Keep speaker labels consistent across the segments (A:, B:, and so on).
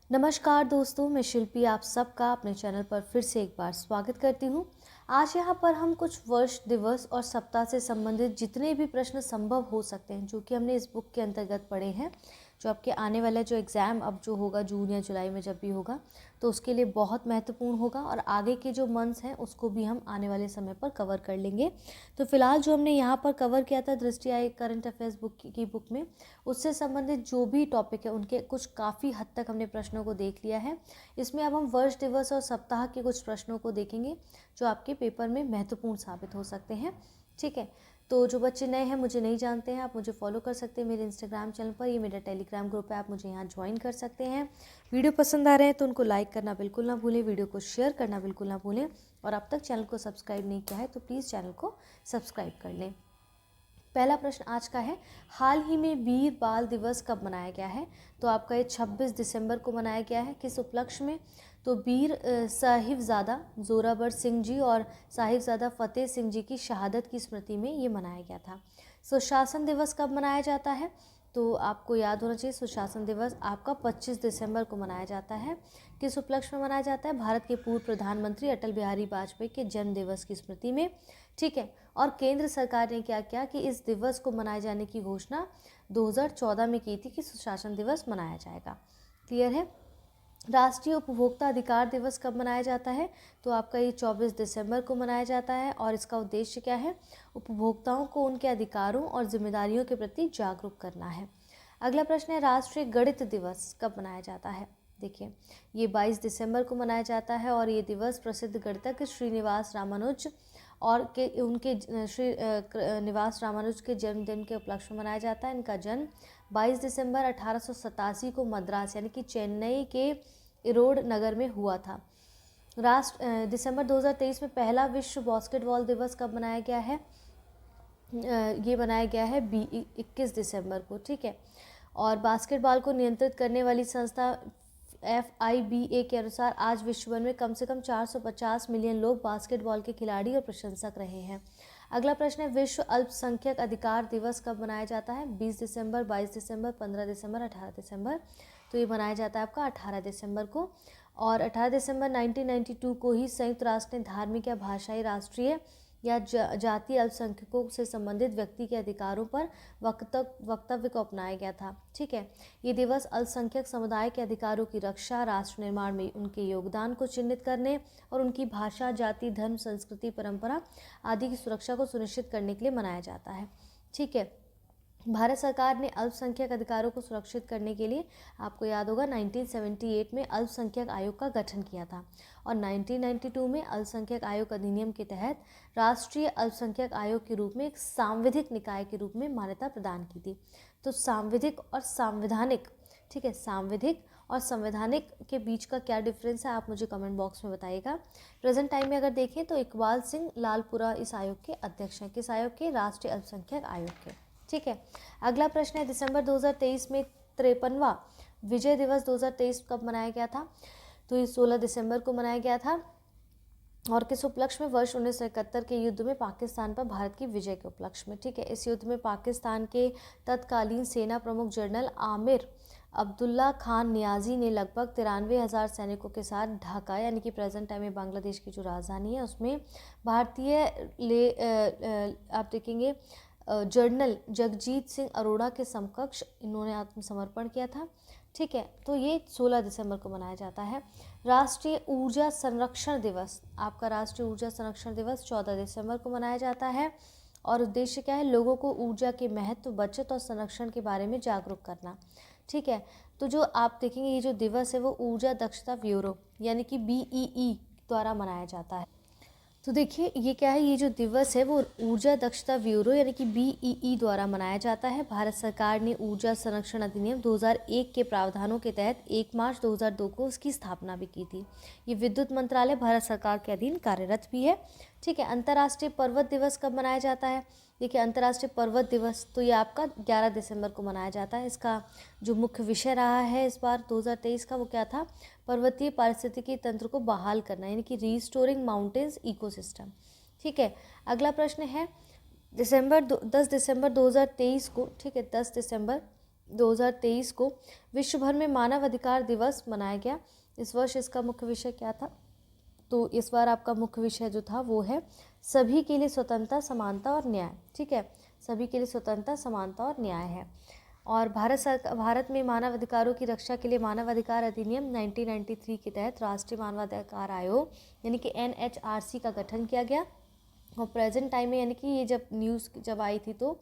A: नमस्कार दोस्तों, मैं शिल्पी आप सबका अपने चैनल पर फिर से एक बार स्वागत करती हूँ। आज यहाँ पर हम कुछ वर्ष, दिवस और सप्ताह से संबंधित जितने भी प्रश्न संभव हो सकते हैं, जो कि हमने इस बुक के अंतर्गत पढ़े हैं, जो आपके आने वाला जो एग्ज़ाम अब जो होगा जून या जुलाई में जब भी होगा, तो उसके लिए बहुत महत्वपूर्ण होगा और आगे के जो मंथ्स हैं उसको भी हम आने वाले समय पर कवर कर लेंगे। तो फिलहाल जो हमने यहाँ पर कवर किया था दृष्टि आय करंट अफेयर्स बुक की बुक में, उससे संबंधित जो भी टॉपिक है उनके कुछ काफ़ी हद तक हमने प्रश्नों को देख लिया है। इसमें अब हम वर्ष, दिवस और सप्ताह के कुछ प्रश्नों को देखेंगे जो आपके पेपर में महत्वपूर्ण साबित हो सकते हैं। ठीक है, तो जो बच्चे नए हैं, मुझे नहीं जानते हैं, आप मुझे फॉलो कर सकते हैं मेरे इंस्टाग्राम चैनल पर। ये मेरा टेलीग्राम ग्रुप है, आप मुझे यहाँ ज्वाइन कर सकते हैं। वीडियो पसंद आ रहे हैं तो उनको लाइक करना बिल्कुल ना भूलें, वीडियो को शेयर करना बिल्कुल ना भूलें, और अब तक चैनल को सब्सक्राइब नहीं किया है तो प्लीज़ चैनल को सब्सक्राइब कर लें। पहला प्रश्न आज का है, हाल ही में वीर बाल दिवस कब मनाया गया है? तो आपका ये 26 दिसंबर को मनाया गया है। किस उपलक्ष्य में? तो वीर साहिबजादा जोरावर सिंह जी और साहिबजादा फतेह सिंह जी की शहादत की स्मृति में ये मनाया गया था। सुशासन दिवस कब मनाया जाता है? तो आपको याद होना चाहिए, सुशासन दिवस आपका 25 दिसंबर को मनाया जाता है। किस उपलक्ष्य में मनाया जाता है? भारत के पूर्व प्रधानमंत्री अटल बिहारी वाजपेयी के जन्म दिवस की स्मृति में। ठीक है, और केंद्र सरकार ने क्या किया कि इस दिवस को मनाए जाने की घोषणा 2014 में की थी कि सुशासन दिवस मनाया जाएगा। क्लियर है? राष्ट्रीय उपभोक्ता अधिकार दिवस कब मनाया जाता है? तो आपका ये 24 दिसंबर को मनाया जाता है, और इसका उद्देश्य क्या है? उपभोक्ताओं को उनके अधिकारों और जिम्मेदारियों के प्रति जागरूक करना है। अगला प्रश्न है, राष्ट्रीय गणित दिवस कब मनाया जाता है? देखिए, ये 22 दिसंबर को मनाया जाता है, और ये दिवस प्रसिद्ध गणितज्ञ श्रीनिवास रामानुज और के उनके निवास रामानुज के जन्मदिन के उपलक्ष्य में मनाया जाता है। इनका जन्म 22 दिसंबर 1887 को मद्रास यानी कि चेन्नई के इरोड नगर में हुआ था। दिसंबर 2023 में पहला विश्व बास्केटबॉल दिवस कब मनाया गया है? ये बनाया गया है 21 दिसंबर को। ठीक है, और बास्केटबॉल को नियंत्रित करने वाली संस्था FIBA के अनुसार आज विश्व भर में कम से कम 450 मिलियन लोग बास्केटबॉल के खिलाड़ी और प्रशंसक रहे हैं। अगला प्रश्न है, विश्व अल्पसंख्यक अधिकार दिवस कब मनाया जाता है? 20 दिसंबर, 22 दिसंबर, 15 दिसंबर, 18 दिसंबर। तो ये मनाया जाता है आपका 18 दिसंबर को। और 18 दिसंबर 1992 को ही संयुक्त राष्ट्र ने धार्मिक या भाषाई राष्ट्रीय या जातीय अल्पसंख्यकों से संबंधित व्यक्ति के अधिकारों पर वक्तव्य को अपनाया गया था। ठीक है, ये दिवस अल्पसंख्यक समुदाय के अधिकारों की रक्षा, राष्ट्र निर्माण में उनके योगदान को चिन्हित करने और उनकी भाषा, जाति, धर्म, संस्कृति, परंपरा आदि की सुरक्षा को सुनिश्चित करने के लिए मनाया जाता है। ठीक है, भारत सरकार ने अल्पसंख्यक अधिकारों को सुरक्षित करने के लिए, आपको याद होगा, 1978 में अल्पसंख्यक आयोग का गठन किया था, और 1992 में अल्पसंख्यक आयोग अधिनियम के तहत राष्ट्रीय अल्पसंख्यक आयोग के रूप में एक सांविधिक निकाय के रूप में मान्यता प्रदान की थी। तो सांविधिक और संवैधानिक, ठीक है, सांविधिक और संवैधानिक के बीच का क्या डिफरेंस है, आप मुझे कमेंट बॉक्स में बताइएगा। प्रेजेंट टाइम में अगर देखें तो इकबाल सिंह लालपुरा इस आयोग के अध्यक्ष हैं। किस आयोग के? राष्ट्रीय अल्पसंख्यक आयोग के। ठीक है, अगला प्रश्न है, दिसंबर 2023 में 53वां विजय दिवस 2023 कब मनाया गया था? तो ये 16 दिसंबर को मनाया गया था, और किस उपलक्ष्य में? वर्ष 1971 के युद्ध में पाकिस्तान पर भारत की विजय के उपलक्ष्य में। ठीक है, इस युद्ध में पाकिस्तान के तत्कालीन सेना प्रमुख जनरल आमिर अब्दुल्ला खान नियाजी ने लगभग 93,000 सैनिकों के साथ ढाका यानी कि प्रेजेंट टाइम में बांग्लादेश की जो राजधानी है उसमें भारतीय आप देखेंगे जनरल जगजीत सिंह अरोड़ा के समकक्ष इन्होंने आत्मसमर्पण किया था। ठीक है, तो ये 16 दिसंबर को मनाया जाता है। राष्ट्रीय ऊर्जा संरक्षण दिवस, आपका राष्ट्रीय ऊर्जा संरक्षण दिवस 14 दिसंबर को मनाया जाता है, और उद्देश्य क्या है? लोगों को ऊर्जा के महत्व, बचत और संरक्षण के बारे में जागरूक करना। ठीक है, तो जो आप देखेंगे ये जो दिवस है वो ऊर्जा दक्षता ब्यूरो यानी कि BEE द्वारा मनाया जाता है। तो देखिए ये क्या है, ये जो दिवस है वो ऊर्जा दक्षता ब्यूरो यानी कि BEE द्वारा मनाया जाता है। भारत सरकार ने ऊर्जा संरक्षण अधिनियम 2001 के प्रावधानों के तहत 1 मार्च 2002 को उसकी स्थापना भी की थी। ये विद्युत मंत्रालय भारत सरकार के अधीन कार्यरत भी है। ठीक है, अंतर्राष्ट्रीय पर्वत दिवस कब मनाया जाता है? देखिए, अंतर्राष्ट्रीय पर्वत दिवस तो ये आपका 11 दिसंबर को मनाया जाता है। इसका जो मुख्य विषय रहा है इस बार 2023 का वो क्या था? पर्वतीय पारिस्थितिकी तंत्र को बहाल करना यानी कि रीस्टोरिंग माउंटेन्स इकोसिस्टम। ठीक है, अगला प्रश्न है, 10 दिसंबर 2023 को, ठीक है, 10 दिसंबर 2023 को विश्व भर में मानव अधिकार दिवस मनाया गया। इस वर्ष इसका मुख्य विषय क्या था? तो इस बार आपका मुख्य विषय जो था वो है सभी के लिए स्वतंत्रता, समानता और न्याय। ठीक है, सभी के लिए स्वतंत्रता, समानता और न्याय है। और भारत में मानव अधिकारों की रक्षा के लिए मानव अधिकार अधिनियम 1993 के तहत राष्ट्रीय मानवाधिकार आयोग यानी कि NHRC का गठन किया गया। और प्रेजेंट टाइम में यानी कि ये जब न्यूज़ जब आई थी तो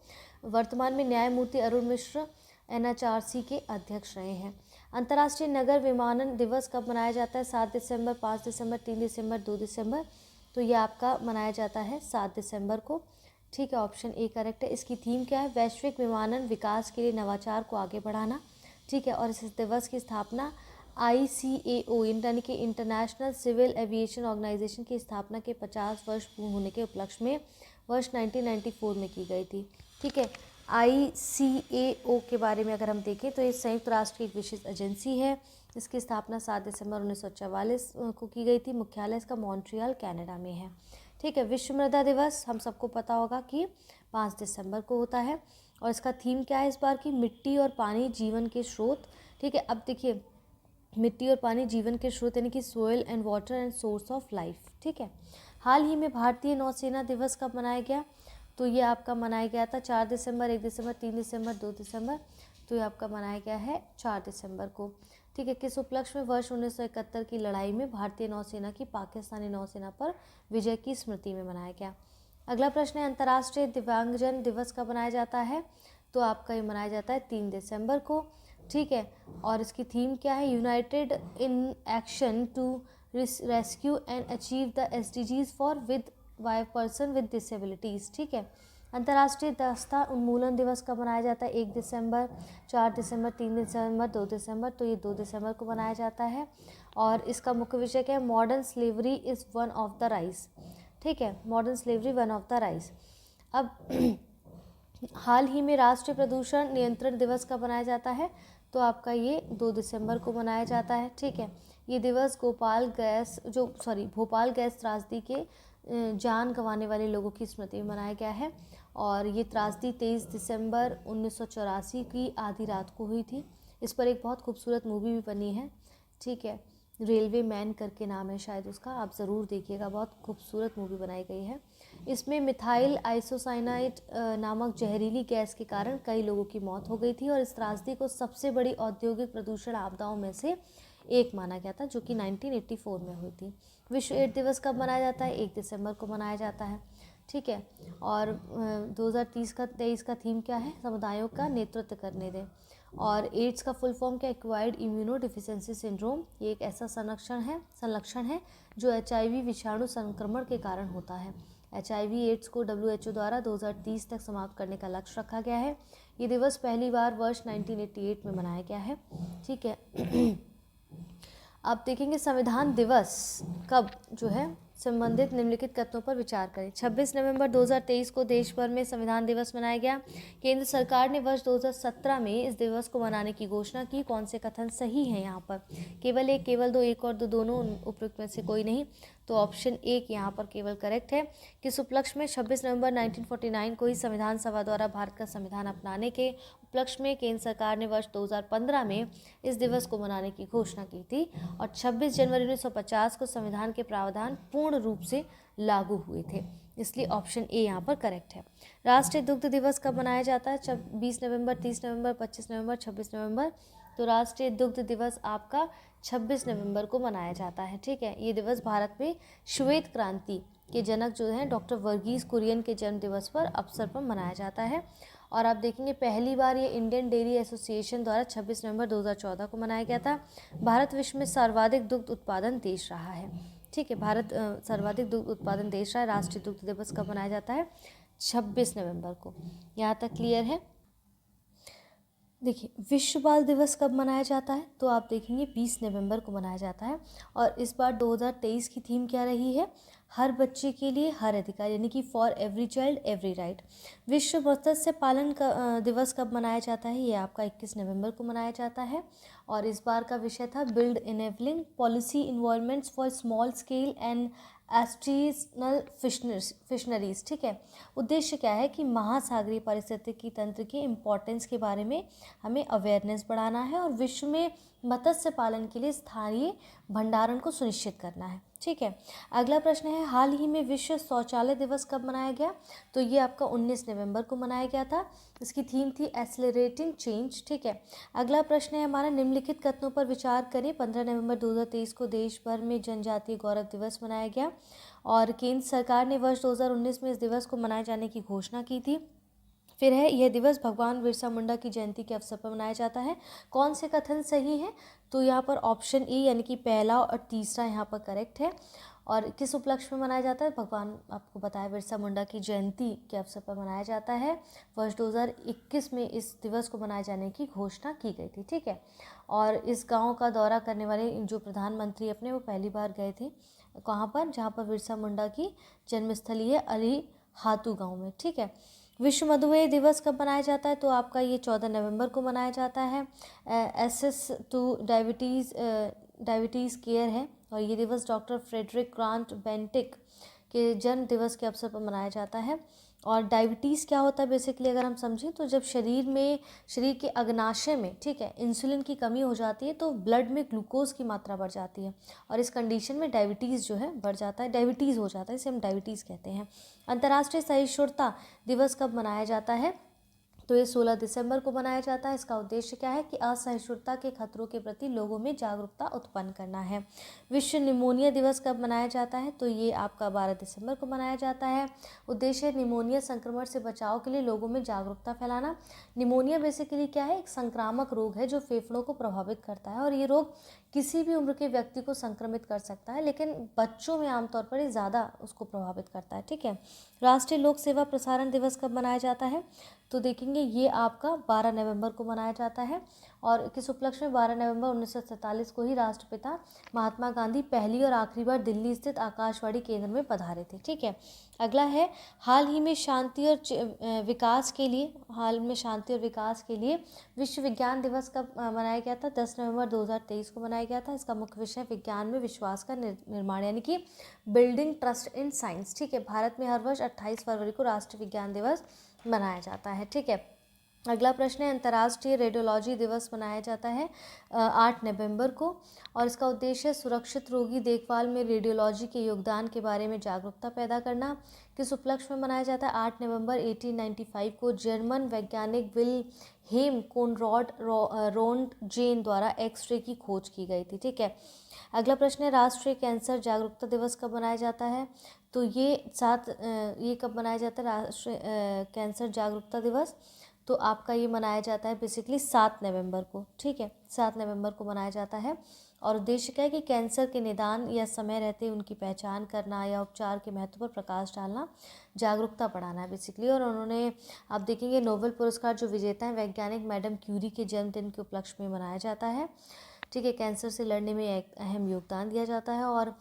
A: वर्तमान में न्यायमूर्ति अरुण मिश्र NHRC के अध्यक्ष रहे हैं। अंतर्राष्ट्रीय नगर विमानन दिवस कब मनाया जाता है? 7 दिसंबर, 5 दिसंबर, 3 दिसंबर, 2 दिसंबर। तो ये आपका मनाया जाता है 7 दिसंबर को। ठीक है, ऑप्शन ए करेक्ट है। इसकी थीम क्या है? वैश्विक विमानन विकास के लिए नवाचार को आगे बढ़ाना। ठीक है, और इस दिवस की स्थापना ICAO यानी कि इंटरनेशनल सिविल एविएशन ऑर्गेनाइजेशन की स्थापना के 50 वर्ष पूर्ण होने के उपलक्ष्य में वर्ष 1994 में की गई थी। ठीक है, ICAO के बारे में अगर हम देखें तो ये संयुक्त राष्ट्र की एक विशेष एजेंसी है। इसकी स्थापना 7 दिसंबर 1944 को की गई थी। मुख्यालय इसका मॉन्ट्रियल कनाडा में है। ठीक है, विश्व मृदा दिवस हम सबको पता होगा कि 5 दिसंबर को होता है। और इसका थीम क्या है इस बार की? मिट्टी और पानी जीवन के स्रोत। ठीक है, अब देखिए मिट्टी और पानी जीवन के स्रोत यानी कि soil and water and source of life. ठीक है, हाल ही में भारतीय नौसेना दिवस कब मनाया गया? तो ये आपका मनाया गया था 4 दिसंबर, 1 दिसंबर, 3 दिसंबर, 2 दिसंबर। तो ये आपका मनाया गया है 4 दिसंबर को। ठीक है, किस उपलक्ष्य में? वर्ष 1971 की लड़ाई में भारतीय नौसेना की पाकिस्तानी नौसेना पर विजय की स्मृति में मनाया गया। अगला प्रश्न है अंतर्राष्ट्रीय दिव्यांगजन दिवस कब मनाया जाता है? तो आपका ये मनाया जाता है 3 दिसंबर को। ठीक है, और इसकी थीम क्या है? United in action to rescue and achieve the SDGs for with by person with disabilities. ठीक है, अंतर्राष्ट्रीय दस्ता उन्मूलन दिवस कब मनाया जाता है? 1 दिसंबर, 4 दिसंबर, 3 दिसंबर, 2 दिसंबर। तो ये 2 दिसंबर को मनाया जाता है। और इसका मुख्य विषय क्या है? Modern slavery is one of the rise. ठीक है, modern slavery one of the rise. अब हाल ही में राष्ट्रीय प्रदूषण नियंत्रण दिवस कब मनाया जाता है? तो आपका ये 2 दिसंबर को मनाया जाता है। ठीक है, ये दिवस भोपाल गैस त्रासदी के जान गंवाने वाले लोगों की स्मृति में मनाया गया है। और ये त्रासदी 23 दिसंबर 1984 की आधी रात को हुई थी। इस पर एक बहुत खूबसूरत मूवी भी बनी है। ठीक है, रेलवे मैन करके नाम है शायद उसका, आप ज़रूर देखिएगा, बहुत खूबसूरत मूवी बनाई गई है। इसमें मिथाइल आइसोसाइनाइड नामक जहरीली गैस के कारण कई लोगों की मौत हो गई थी। और इस त्रासदी को सबसे बड़ी औद्योगिक प्रदूषण आपदाओं में से एक माना गया था, जो कि 1984 में हुई थी। विश्व एड्स दिवस कब मनाया जाता है? 1 दिसंबर को मनाया जाता है। ठीक है, और 2023 का थीम क्या है? समुदायों का नेतृत्व करने दें। और एड्स का फुल फॉर्म क्या? Acquired immuno deficiency syndrome. ये एक ऐसा संलक्षण है जो HIV विषाणु संक्रमण के कारण होता है। HIV एड्स को WHO द्वारा 2030 तक समाप्त करने का लक्ष्य रखा गया है। ये दिवस पहली बार वर्ष 1988 में मनाया गया है। ठीक है, आप देखेंगे संविधान दिवस कब जो है संबंधित निम्नलिखित कथनों पर विचार करें। 26 नवंबर 2023 को देश भर में संविधान दिवस मनाया गया। केंद्र सरकार ने वर्ष 2017 में इस दिवस को मनाने की घोषणा की। कौन से कथन सही हैं यहाँ पर? केवल एक, केवल दो, एक और दो, दोनों, उपयुक्त में से कोई नहीं। तो ऑप्शन एक यहाँ पर केवल करेक्ट है। किस उपलक्ष्य में? 26 नवंबर 1949 को ही संविधान सभा द्वारा भारत का संविधान अपनाने के उपलक्ष्य में केंद्र सरकार ने वर्ष 2015 में इस दिवस को मनाने की घोषणा की थी। और 26 जनवरी 1950 को संविधान के प्रावधान पूर्ण रूप से लागू हुए थे। इसलिए ऑप्शन ए यहाँ पर करेक्ट है। राष्ट्रीय दुग्ध दिवस कब मनाया जाता है? 20 नवंबर, 30 नवंबर, 25 नवंबर, 26 नवंबर। तो राष्ट्रीय दुग्ध दिवस आपका 26 नवंबर को मनाया जाता है। ठीक है, ये दिवस भारत में श्वेत क्रांति के जनक जो हैं डॉक्टर वर्गीस कुरियन के जन्म दिवस पर अवसर पर मनाया जाता है। और आप देखेंगे पहली बार ये इंडियन डेयरी एसोसिएशन द्वारा 26 नवंबर 2014 को मनाया गया था। भारत विश्व में सर्वाधिक दुग्ध उत्पादन देश रहा है। ठीक है, भारत सर्वाधिक दुग्ध उत्पादन देश रहा है। राष्ट्रीय दुग्ध दिवस कब मनाया जाता है? 26 नवंबर को। यहाँ तक क्लियर है? देखिए, विश्व बाल दिवस कब मनाया जाता है? तो आप देखेंगे 20 नवंबर को मनाया जाता है। और इस बार 2023 की थीम क्या रही है? हर बच्चे के लिए हर अधिकार, यानी कि for every child every right. विश्व मत्स्य पालन का दिवस कब मनाया जाता है? ये आपका 21 नवंबर को मनाया जाता है। और इस बार का विषय था build enabling policy involvements for small scale and artisanal fisheries. ठीक है, उद्देश्य क्या है कि महासागरीय पारिस्थितिकी तंत्र की इम्पोर्टेंस के बारे में हमें अवेयरनेस बढ़ाना है और विश्व में मत्स्य पालन के लिए स्थानीय भंडारण को सुनिश्चित करना है। ठीक है, अगला प्रश्न है, हाल ही में विश्व शौचालय दिवस कब मनाया गया? तो ये आपका 19 नवंबर को मनाया गया था। इसकी थीम थी एक्सेलरेटिंग चेंज। ठीक है, अगला प्रश्न है हमारा, निम्नलिखित कथनों पर विचार करें। 15 नवंबर 2023 को देश भर में जनजातीय गौरव दिवस मनाया गया और केंद्र सरकार ने वर्ष 2019 में इस दिवस को मनाए जाने की घोषणा की थी। फिर है, यह दिवस भगवान बिरसा मुंडा की जयंती के अवसर पर मनाया जाता है। कौन से कथन सही हैं? तो यहाँ पर ऑप्शन ए यानी कि पहला और तीसरा यहाँ पर करेक्ट है। और किस उपलक्ष्य में मनाया जाता है? भगवान, आपको बताया, बिरसा मुंडा की जयंती के अवसर पर मनाया जाता है। वर्ष 2021 में इस दिवस को मनाए जाने की घोषणा की गई थी। ठीक है, और इस गांव का दौरा करने वाले जो प्रधानमंत्री अपने वो पहली बार गए थे कहाँ पर? जहाँ पर बिरसा मुंडा की जन्मस्थली है, अली हातू गाँव में। ठीक है, विश्व मधुमेह दिवस कब मनाया जाता है? तो आपका ये 14 नवंबर को मनाया जाता है। एसेस टू डायबिटीज़ केयर है और ये दिवस डॉक्टर फ्रेडरिक ग्रांट बेंटिक के जन्म दिवस के अवसर पर मनाया जाता है। और डायबिटीज़ क्या होता है बेसिकली अगर हम समझें तो जब शरीर के अग्नाशय में, ठीक है, इंसुलिन की कमी हो जाती है तो ब्लड में ग्लूकोज की मात्रा बढ़ जाती है और इस कंडीशन में डायबिटीज़ जो है बढ़ जाता है, डायबिटीज़ हो जाता है, इसे हम डायबिटीज़ कहते हैं। अंतर्राष्ट्रीय सहिष्णुता दिवस कब मनाया जाता है? तो ये 16 दिसंबर को मनाया जाता है। इसका उद्देश्य क्या है कि असहिष्णुता के खतरों के प्रति लोगों में जागरूकता उत्पन्न करना है। विश्व निमोनिया दिवस कब मनाया जाता है? तो ये आपका 12 दिसंबर को मनाया जाता है। उद्देश्य है निमोनिया संक्रमण से बचाव के लिए लोगों में जागरूकता फैलाना। निमोनिया बेसिकली क्या है? एक संक्रामक रोग है जो फेफड़ों को प्रभावित करता है और ये रोग किसी भी उम्र के व्यक्ति को संक्रमित कर सकता है, लेकिन बच्चों में आमतौर पर ये ज़्यादा उसको प्रभावित करता है। ठीक है, राष्ट्रीय लोक सेवा प्रसारण दिवस कब मनाया जाता है? तो देखेंगे ये आपका 12 नवंबर को मनाया जाता है और किस उपलक्ष्य में? 12 नवंबर 1947 को ही राष्ट्रपिता महात्मा गांधी पहली और आखिरी बार दिल्ली स्थित आकाशवाणी केंद्र में पधारे थे। ठीक है, अगला है, हाल में शांति और विकास के लिए विश्व विज्ञान दिवस कब मनाया गया था? 10 नवंबर 2023 को मनाया गया था। इसका मुख्य विषय विज्ञान में विश्वास का निर्माण यानी कि बिल्डिंग ट्रस्ट इन साइंस। ठीक है, भारत में हर वर्ष 28 फरवरी को राष्ट्रीय विज्ञान दिवस मनाया जाता है। ठीक है, अगला प्रश्न है, अंतर्राष्ट्रीय रेडियोलॉजी दिवस मनाया जाता है 8 नवंबर को और इसका उद्देश्य सुरक्षित रोगी देखभाल में रेडियोलॉजी के योगदान के बारे में जागरूकता पैदा करना। किस उपलक्ष्य में मनाया जाता है? 8 नवंबर 1895 को जर्मन वैज्ञानिक विल्हेम कोनराड रोन्टजेन द्वारा एक्सरे की खोज की गई थी। ठीक है, अगला प्रश्न है, राष्ट्रीय कैंसर जागरूकता दिवस कब मनाया जाता है? तो ये कब मनाया जाता है राष्ट्रीय कैंसर जागरूकता दिवस? तो आपका ये मनाया जाता है बेसिकली 7 नवंबर को। ठीक है, 7 नवंबर को मनाया जाता है और उद्देश्य क्या है कि कैंसर के निदान या समय रहते उनकी पहचान करना या उपचार के महत्व पर प्रकाश डालना, जागरूकता बढ़ाना है बेसिकली। और उन्होंने, आप देखेंगे, नोबेल पुरस्कार जो विजेता हैं वैज्ञानिक मैडम क्यूरी के जन्मदिन के उपलक्ष्य में मनाया जाता है। ठीक है, कैंसर से लड़ने में एक अहम योगदान दिया जाता है और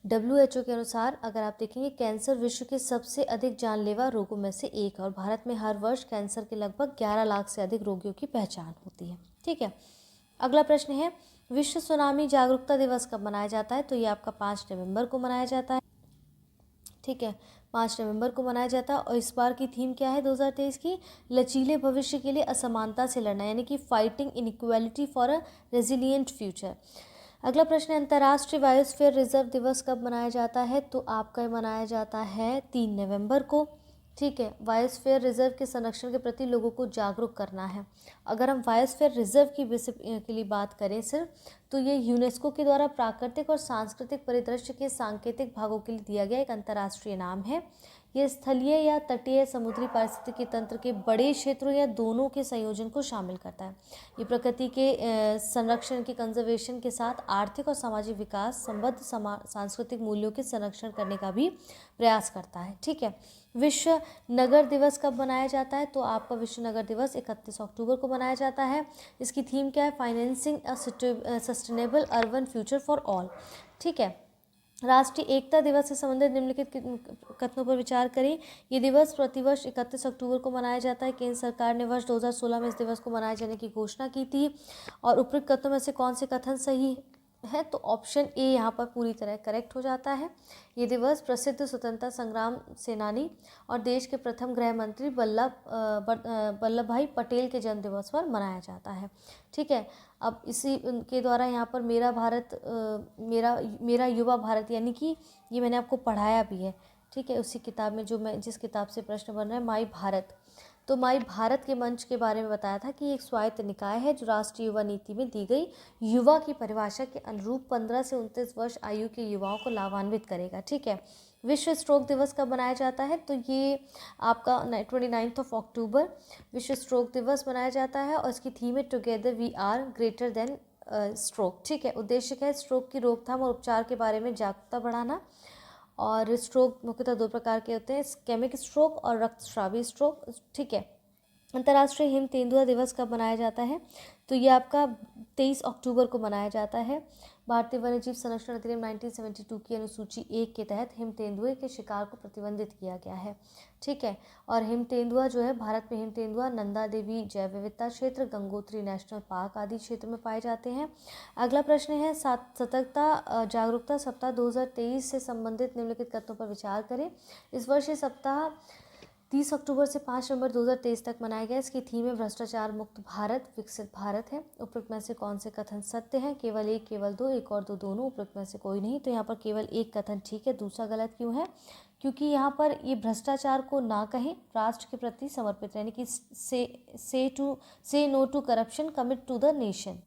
A: WHO के अनुसार अगर आप देखेंगे कैंसर विश्व के सबसे अधिक जानलेवा रोगों में से एक है और भारत में हर वर्ष कैंसर के लगभग 11 लाख से अधिक रोगियों की पहचान होती है। ठीक है, अगला प्रश्न है, विश्व सुनामी जागरूकता दिवस कब मनाया जाता है? तो ये आपका 5 नवंबर को मनाया जाता है। ठीक है, 5 नवंबर को मनाया जाता है और इस बार की थीम क्या है 2023 की? लचीले भविष्य के लिए असमानता से लड़ना यानी कि fighting inequality for a resilient future. अगला प्रश्न है, अंतर्राष्ट्रीय बायोस्फीयर रिजर्व दिवस कब मनाया जाता है? तो आपका मनाया जाता है 3 नवंबर को। ठीक है, बायोस्फीयर रिजर्व के संरक्षण के प्रति लोगों को जागरूक करना है। अगर हम बायोस्फीयर रिजर्व की के लिए बात करें सिर्फ, तो ये यूनेस्को के द्वारा प्राकृतिक और सांस्कृतिक परिदृश्य के सांकेतिक भागों के लिए दिया गया एक अंतर्राष्ट्रीय नाम है। ये स्थलीय या तटीय समुद्री पारिस्थितिकी तंत्र के बड़े क्षेत्रों या दोनों के संयोजन को शामिल करता है। ये प्रकृति के संरक्षण की कंजर्वेशन के साथ आर्थिक और सामाजिक विकास, संबद्ध सांस्कृतिक मूल्यों के संरक्षण करने का भी प्रयास करता है। ठीक है, विश्व नगर दिवस कब मनाया जाता है? तो आपका विश्व नगर दिवस 31 अक्टूबर को मनाया जाता है। इसकी थीम क्या है? Financing a sustainable urban future for all. ठीक है, राष्ट्रीय एकता दिवस से संबंधित निम्नलिखित कथनों पर विचार करें। ये दिवस प्रतिवर्ष 31 अक्टूबर को मनाया जाता है। केंद्र सरकार ने वर्ष 2016 में इस दिवस को मनाए जाने की घोषणा की थी और उपरोक्त कथनों में से कौन से कथन सही है, तो ऑप्शन ए यहाँ पर पूरी तरह करेक्ट हो जाता है। ये दिवस प्रसिद्ध स्वतंत्रता संग्राम सेनानी और देश के प्रथम गृह मंत्री वल्लभ भाई पटेल के जन्म दिवस पर मनाया जाता है। ठीक है, अब इसी उनके द्वारा यहाँ पर मेरा भारत मेरा युवा भारत, यानी कि ये मैंने आपको पढ़ाया भी है। ठीक है, उसी किताब में जिस किताब से प्रश्न बन रहा है, माई भारत। तो माई भारत के मंच के बारे में बताया था कि एक स्वायत्त निकाय है जो राष्ट्रीय युवा नीति में दी गई युवा की परिभाषा के अनुरूप 15 से 29 वर्ष आयु के युवाओं को लाभान्वित करेगा। ठीक है, विश्व स्ट्रोक दिवस कब मनाया जाता है? तो ये आपका 29 अक्टूबर विश्व स्ट्रोक दिवस मनाया जाता है और इसकी थीम है together we are greater than stroke. ठीक है, उद्देश्य है स्ट्रोक की रोकथाम और उपचार के बारे में जागरूकता बढ़ाना। और स्ट्रोक मुख्यतः 2 प्रकार के होते हैं, इस्केमिक स्ट्रोक और रक्तस्रावी स्ट्रोक। ठीक है, अंतर्राष्ट्रीय हिम तेंदुआ दिवस कब मनाया जाता है? तो ये आपका 23 अक्टूबर को मनाया जाता है। भारतीय वन्यजीव संरक्षण अधिनियम 1972 की अनुसूची 1 के तहत हिम तेंदुए के शिकार को प्रतिबंधित किया गया है। ठीक है, और हिम तेंदुआ जो है, भारत में हिम तेंदुआ नंदा देवी जैव विविधता क्षेत्र, गंगोत्री नेशनल पार्क आदि क्षेत्र में पाए जाते हैं। अगला प्रश्न है, सतर्कता जागरूकता सप्ताह 2023 से संबंधित निम्नलिखित कथनों पर विचार करें। इस वर्ष ये सप्ताह 30 अक्टूबर से 5 नवंबर 2023 तक मनाया गया। इसकी थीम है भ्रष्टाचार मुक्त भारत विकसित भारत है। उपरोक्त में से कौन से कथन सत्य हैं? केवल एक, केवल दो, एक और दो, दोनों। उपरोक्त में से कोई नहीं। तो यहाँ पर केवल एक कथन ठीक है, दूसरा गलत क्यों है? क्योंकि यहाँ पर ये भ्रष्टाचार को ना कहें, राष्ट्र के प्रति समर्पित, यानी कि say no to corruption, commit to the nation.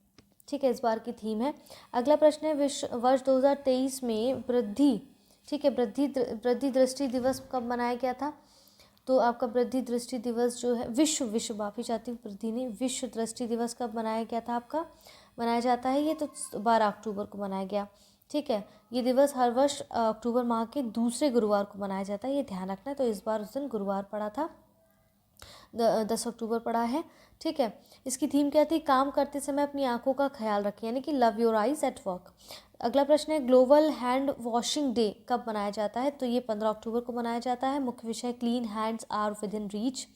A: ठीक है, इस बार की थीम है। अगला प्रश्न है, वर्ष 2023 में वृद्धि, ठीक है, वृद्धि दृष्टि दिवस कब मनाया गया था? तो आपका वृद्धि दृष्टि दिवस जो है, विश्व माफ़ी चाहती हूँ, वृद्धि नहीं, विश्व दृष्टि दिवस कब मनाया गया था? आपका मनाया जाता है ये तो 12 अक्टूबर को मनाया गया। ठीक है, ये दिवस हर वर्ष अक्टूबर माह के दूसरे गुरुवार को मनाया जाता है, ये ध्यान रखना है। तो इस बार उस दिन गुरुवार पड़ा था, 10 अक्टूबर पड़ा है। ठीक है, इसकी थीम क्या थी? काम करते समय अपनी आंखों का ख्याल रखें, यानी कि love your eyes at work. अगला प्रश्न है, ग्लोबल हैंड वॉशिंग डे कब मनाया जाता है? तो ये 15 अक्टूबर को मनाया जाता है। मुख्य विषय clean hands are within reach.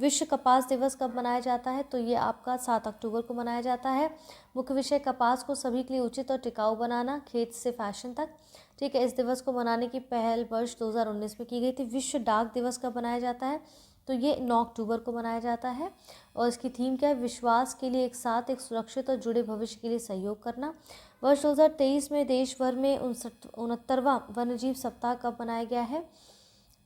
A: विश्व कपास दिवस कब मनाया जाता है? तो ये आपका 7 अक्टूबर को मनाया जाता है। मुख्य विषय कपास को सभी के लिए उचित और टिकाऊ बनाना, खेत से फैशन तक। ठीक है, इस दिवस को मनाने की पहल वर्ष 2019 में की गई थी। विश्व डाक दिवस कब मनाया जाता है? तो ये 9 अक्टूबर को मनाया जाता है और इसकी थीम क्या है? विश्वास के लिए एक साथ, एक सुरक्षित और जुड़े भविष्य के लिए सहयोग करना। वर्ष 2023 में देश भर में 69वां वन्यजीव सप्ताह कब मनाया गया है?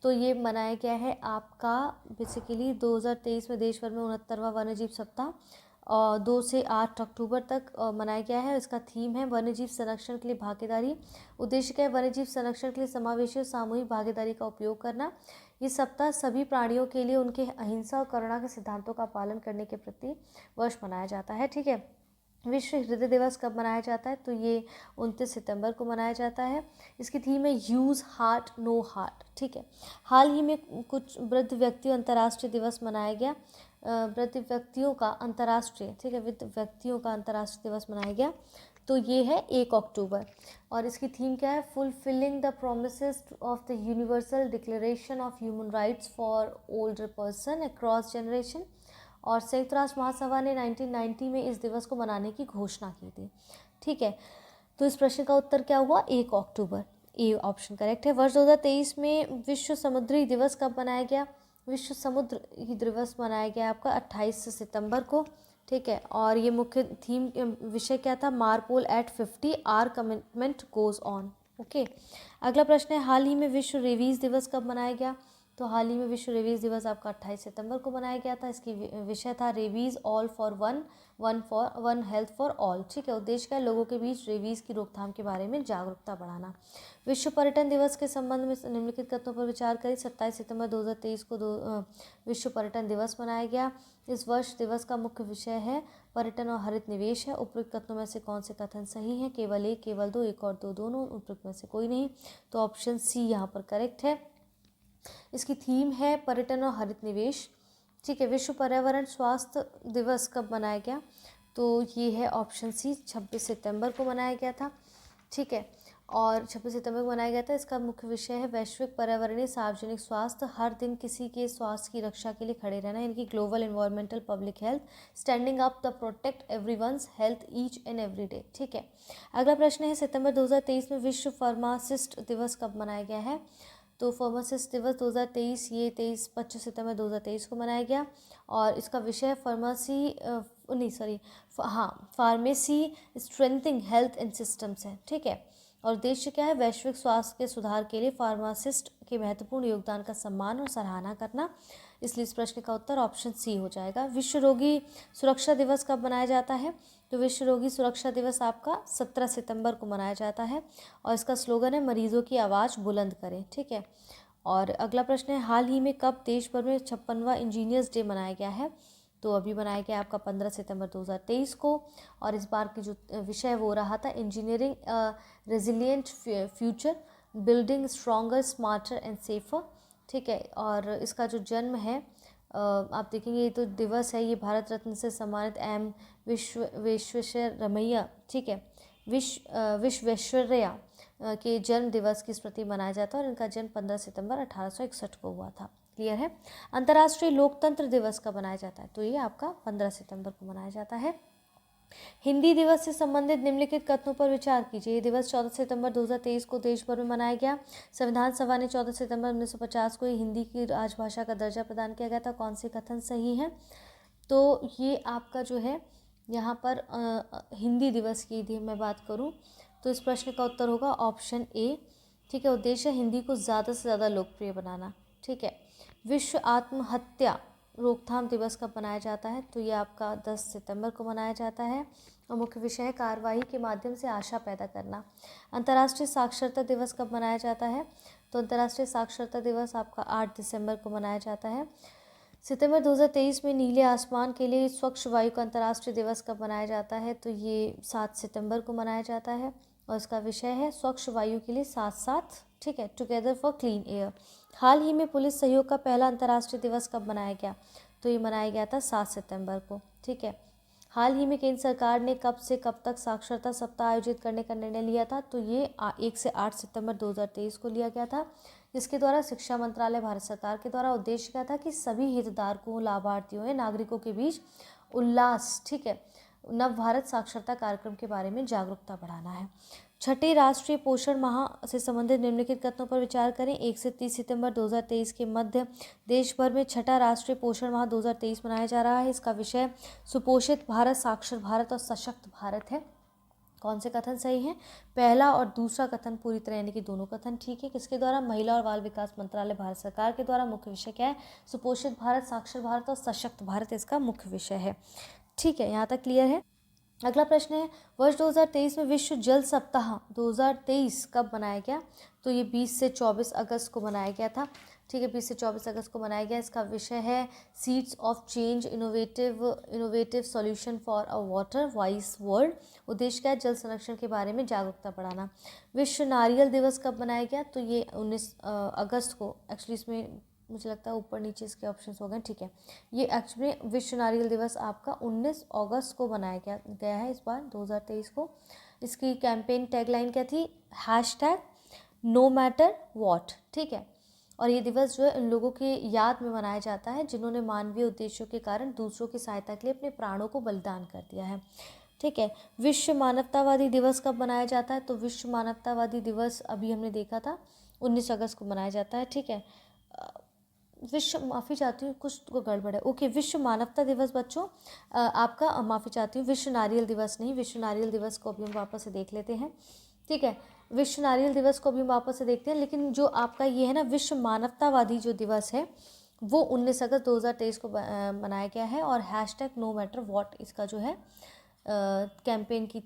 A: तो ये मनाया गया है आपका बेसिकली 2023 में देश भर में 69वां वन्यजीव सप्ताह और 2 से 8 अक्टूबर तक मनाया गया है। इसका थीम है वन्यजीव संरक्षण के लिए भागीदारी। उद्देश्य क्या है? वन्यजीव संरक्षण के लिए समावेशी और सामूहिक भागीदारी का उपयोग करना। ये सप्ताह सभी प्राणियों के लिए उनके अहिंसा और करुणा के सिद्धांतों का पालन करने के प्रति वर्ष मनाया जाता है। ठीक है, विश्व हृदय दिवस कब मनाया जाता है? तो ये 29 सितंबर को मनाया जाता है। इसकी थीम है यूज़ हार्ट नो हार्ट। ठीक है, हाल ही में कुछ वृद्ध व्यक्तियों अंतर्राष्ट्रीय दिवस मनाया गया। वृद्ध व्यक्तियों का अंतर्राष्ट्रीय, ठीक है, वृद्ध व्यक्तियों का अंतर्राष्ट्रीय दिवस मनाया गया। तो ये है 1 अक्टूबर और इसकी थीम क्या है? Fulfilling the promises of the universal declaration of human rights for older person across generation. और संयुक्त राष्ट्र महासभा ने 1990 में इस दिवस को मनाने की घोषणा की थी। ठीक है, तो इस प्रश्न का उत्तर क्या हुआ? 1 अक्टूबर, ए ऑप्शन करेक्ट है। वर्ष 2023 में विश्व समुद्री दिवस कब मनाया गया? विश्व समुद्र दिवस मनाया गया आपका 28 सितंबर को। ठीक है, और ये मुख्य थीम विषय क्या था? MARPOL at 50 our commitment goes on. Okay, अगला प्रश्न है, हाल ही में विश्व रेबीज दिवस कब मनाया गया? तो हाल ही में विश्व रेबीज दिवस आपका 28 सितंबर को मनाया गया था। इसकी विषय था rabies all for one health for all. ठीक है, उद्देश्य क्या है? लोगों के बीच रेबीज की रोकथाम के बारे में जागरूकता बढ़ाना। विश्व पर्यटन दिवस के संबंध में निम्नलिखित कथनों पर विचार करें। 27 सितंबर 2023 को विश्व पर्यटन दिवस मनाया गया। इस वर्ष दिवस का मुख्य विषय है पर्यटन और हरित निवेश है। उपयुक्त कथनों में से कौन से कथन सही हैं? केवल एक, केवल दो, एक और दो, दोनों। उपयुक्त में से कोई नहीं। तो ऑप्शन सी यहाँ पर करेक्ट है। इसकी थीम है पर्यटन और हरित निवेश। ठीक है, विश्व पर्यावरण स्वास्थ्य दिवस कब मनाया गया? तो ये है ऑप्शन सी, 26 सितंबर को मनाया गया था। ठीक है, और 26 सितंबर को मनाया गया था। इसका मुख्य विषय है वैश्विक पर्यावरणीय सार्वजनिक स्वास्थ्य, हर दिन किसी के स्वास्थ्य की रक्षा के लिए खड़े रहना, यानी कि global environmental public health, standing up the protect everyone's health each and every day. ठीक है, अगला प्रश्न है सितंबर 2023 में विश्व फार्मासिस्ट दिवस कब मनाया गया है? तो फार्मासिस्ट दिवस 2023 ये 25 सितंबर 2023 को मनाया गया और इसका विषय pharmacy strengthening health and systems है। ठीक है, और उद्देश्य क्या है? वैश्विक स्वास्थ्य के सुधार के लिए फार्मासिस्ट के महत्वपूर्ण योगदान का सम्मान और सराहना करना। इसलिए इस प्रश्न का उत्तर ऑप्शन सी हो जाएगा। विश्व रोगी सुरक्षा दिवस कब मनाया जाता है? तो विश्व रोगी सुरक्षा दिवस आपका 17 सितंबर को मनाया जाता है और इसका स्लोगन है मरीजों की आवाज़ बुलंद करें। ठीक है, और अगला प्रश्न है हाल ही में कब देश भर में 56वां इंजीनियर्स डे मनाया गया है? तो अभी मनाया गया आपका 15 सितंबर 2023 को और इस बार की जो विषय वो रहा था engineering resilient future, building stronger smarter and safer. ठीक है, और इसका जो जन्म है आप देखेंगे ये तो दिवस है, ये भारत रत्न से सम्मानित एम विश्वेश्वरैया, ठीक है, विश्वेश्वरैया के जन्म दिवस की स्मृति मनाया जाता है और इनका जन्म 15 सितंबर 1861 को हुआ था। क्लियर है? अंतर्राष्ट्रीय लोकतंत्र दिवस कब मनाया जाता है? तो ये आपका 15 सितंबर को मनाया जाता है। हिंदी दिवस से संबंधित निम्नलिखित कथनों पर विचार कीजिए। ये दिवस 14 सितंबर 2023 को देश भर में मनाया गया। संविधान सभा ने 14 सितंबर 1950 को हिंदी की राजभाषा का दर्जा प्रदान किया गया था। कौन से कथन सही हैं? तो ये आपका जो है यहाँ पर हिंदी दिवस की यदि मैं बात करूँ तो इस प्रश्न का उत्तर होगा ऑप्शन ए। ठीक है, उद्देश्य हिंदी को ज़्यादा से ज़्यादा लोकप्रिय बनाना। ठीक है, विश्व आत्महत्या रोकथाम दिवस कब मनाया जाता है? तो ये आपका 10 सितंबर को मनाया जाता है और मुख्य विषय है कार्रवाई के माध्यम से आशा पैदा करना। अंतर्राष्ट्रीय साक्षरता दिवस कब मनाया जाता है? तो अंतर्राष्ट्रीय साक्षरता दिवस आपका 8 दिसंबर को मनाया जाता है। सितंबर 2023 में नीले आसमान के लिए स्वच्छ वायु का अंतर्राष्ट्रीय दिवस कब मनाया जाता है? तो ये 7 सितंबर को मनाया जाता है और इसका विषय है स्वच्छ वायु के लिए साथ साथ। ठीक है, टुगेदर फॉर क्लीन एयर। हाल ही में पुलिस सहयोग का पहला अंतर्राष्ट्रीय दिवस कब मनाया गया? तो ये मनाया गया था 7 सितंबर को। ठीक है, हाल ही में केंद्र सरकार ने कब से कब तक साक्षरता सप्ताह आयोजित करने का निर्णय लिया था? तो ये 1 से 8 सितंबर 2023 को लिया गया था, जिसके द्वारा शिक्षा मंत्रालय भारत सरकार के द्वारा उद्देश्य क्या था कि सभी हितधारकों, लाभार्थियों या नागरिकों के बीच उल्लास, ठीक है, नव भारत साक्षरता कार्यक्रम के बारे में जागरूकता बढ़ाना है। छठे राष्ट्रीय पोषण माह से संबंधित निम्नलिखित कथनों पर विचार करें। 1 से 30 सितंबर 2023 के मध्य देश भर में छठा राष्ट्रीय पोषण माह 2023 मनाया जा रहा है। इसका विषय सुपोषित भारत, साक्षर भारत और सशक्त भारत है। कौन से कथन सही हैं? पहला और दूसरा कथन पूरी तरह यानी कि दोनों कथन ठीक है। किसके द्वारा? महिला और बाल विकास मंत्रालय भारत सरकार के द्वारा। मुख्य विषय क्या है? सुपोषित भारत, साक्षर भारत और सशक्त भारत इसका मुख्य विषय है। ठीक है, यहाँ तक क्लियर है। अगला प्रश्न है वर्ष 2023 में विश्व जल सप्ताह 2023 कब मनाया गया? तो ये 20 से 24 अगस्त को मनाया गया था। ठीक है, 20 से 24 अगस्त को मनाया गया। इसका विषय है seeds of change, innovative solution for a water wise world. उद्देश्य क्या है? जल संरक्षण के बारे में जागरूकता बढ़ाना। विश्व नारियल दिवस कब मनाया गया? तो ये 19 अगस्त को। एक्चुअली इसमें मुझे लगता है ऊपर नीचे इसके ऑप्शंस हो गए। ठीक है, ये एक्चुअली विश्व नारियल दिवस आपका 19 अगस्त को मनाया गया है इस बार 2023 को। इसकी कैंपेन टैगलाइन क्या थी? Hashtag no matter what. ठीक है, और ये दिवस जो है उन लोगों की याद में मनाया जाता है जिन्होंने मानवीय उद्देश्यों के कारण दूसरों की सहायता के लिए अपने प्राणों को बलिदान कर दिया है। ठीक है, विश्व मानवतावादी दिवस कब मनाया जाता है? तो विश्व मानवतावादी दिवस अभी हमने देखा था 19 अगस्त को मनाया जाता है। ठीक है, विश्व, माफ़ी चाहती हूँ कुछ को गड़बड़ है। ओके, विश्व मानवता दिवस बच्चों आपका, माफ़ी चाहती हूँ, विश्व नारियल दिवस नहीं, विश्व नारियल दिवस को अभी हम वापस से देख लेते हैं। ठीक है, विश्व नारियल दिवस को भी हम वापस से देखते हैं, लेकिन जो आपका ये है ना विश्व मानवतावादी जो दिवस है वो 19 अगस्त 2023 को मनाया गया है और हैशटैग नो मैटर वॉट इसका जो है कैंपेन की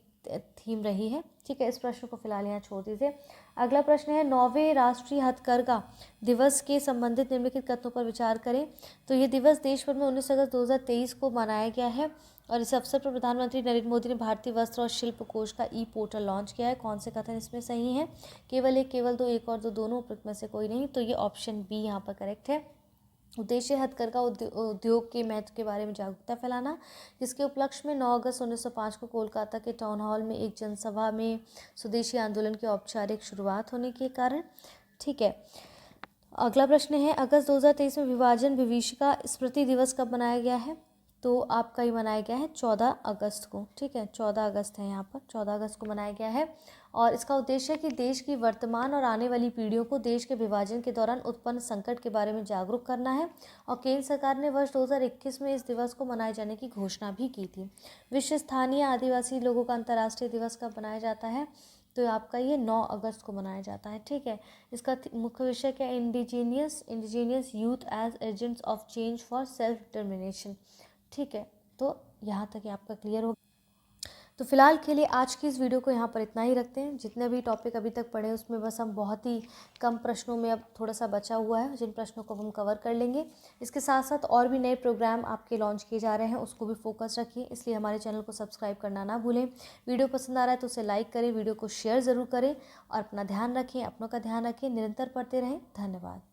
A: थीम रही है। ठीक है, इस प्रश्न को फिलहाल यहाँ छोड़ दीजिए। अगला प्रश्न है 9वें राष्ट्रीय हथकरघा दिवस के संबंधित निम्नलिखित कथनों पर विचार करें। तो ये दिवस देश भर में 19 अगस्त 2023 को मनाया गया है और इस अवसर पर प्रधानमंत्री नरेंद्र मोदी ने भारतीय वस्त्र और शिल्प कोष का ई पोर्टल लॉन्च किया है। कौन से कथन इसमें सही हैं? केवल एक, केवल दो, एक और दो, दोनों, उपयुक्त में से कोई नहीं। तो ये ऑप्शन बी यहाँ पर करेक्ट है। उद्देश्य हथकरघा उद्योग के महत्व के बारे में जागरूकता फैलाना, जिसके उपलक्ष्य में 9 अगस्त 1905 को कोलकाता के टाउन हॉल में एक जनसभा में स्वदेशी आंदोलन की औपचारिक शुरुआत होने के कारण। ठीक है, अगला प्रश्न है, अगस्त 2023 में विभाजन विभीषिका स्मृति दिवस कब मनाया गया है? तो आपका ही मनाया गया है 14 अगस्त को। ठीक है, 14 अगस्त है, यहाँ पर 14 अगस्त को मनाया गया है। और इसका उद्देश्य है कि देश की वर्तमान और आने वाली पीढ़ियों को देश के विभाजन के दौरान उत्पन्न संकट के बारे में जागरूक करना है। और केंद्र सरकार ने वर्ष 2021 में इस दिवस को मनाए जाने की घोषणा भी की थी। विश्व स्थानीय आदिवासी लोगों का अंतर्राष्ट्रीय दिवस कब मनाया जाता है? तो आपका ये 9 अगस्त को मनाया जाता है। ठीक है, इसका मुख्य विषय क्या है? Indigenous youth as agents of change for self determination. ठीक है, तो यहाँ तक ये आपका क्लियर हो। तो फिलहाल के लिए आज की इस वीडियो को यहाँ पर इतना ही रखते हैं। जितने भी टॉपिक अभी तक पढ़े उसमें बस हम बहुत ही कम प्रश्नों में अब थोड़ा सा बचा हुआ है, जिन प्रश्नों को हम कवर कर लेंगे। इसके साथ साथ और भी नए प्रोग्राम आपके लॉन्च किए जा रहे हैं, उसको भी फोकस रखिए, इसलिए हमारे चैनल को सब्सक्राइब करना ना भूलें। वीडियो पसंद आ रहा है तो उसे लाइक करें, वीडियो को शेयर ज़रूर करें और अपना ध्यान रखें, अपनों का ध्यान रखें, निरंतर पढ़ते रहें। धन्यवाद।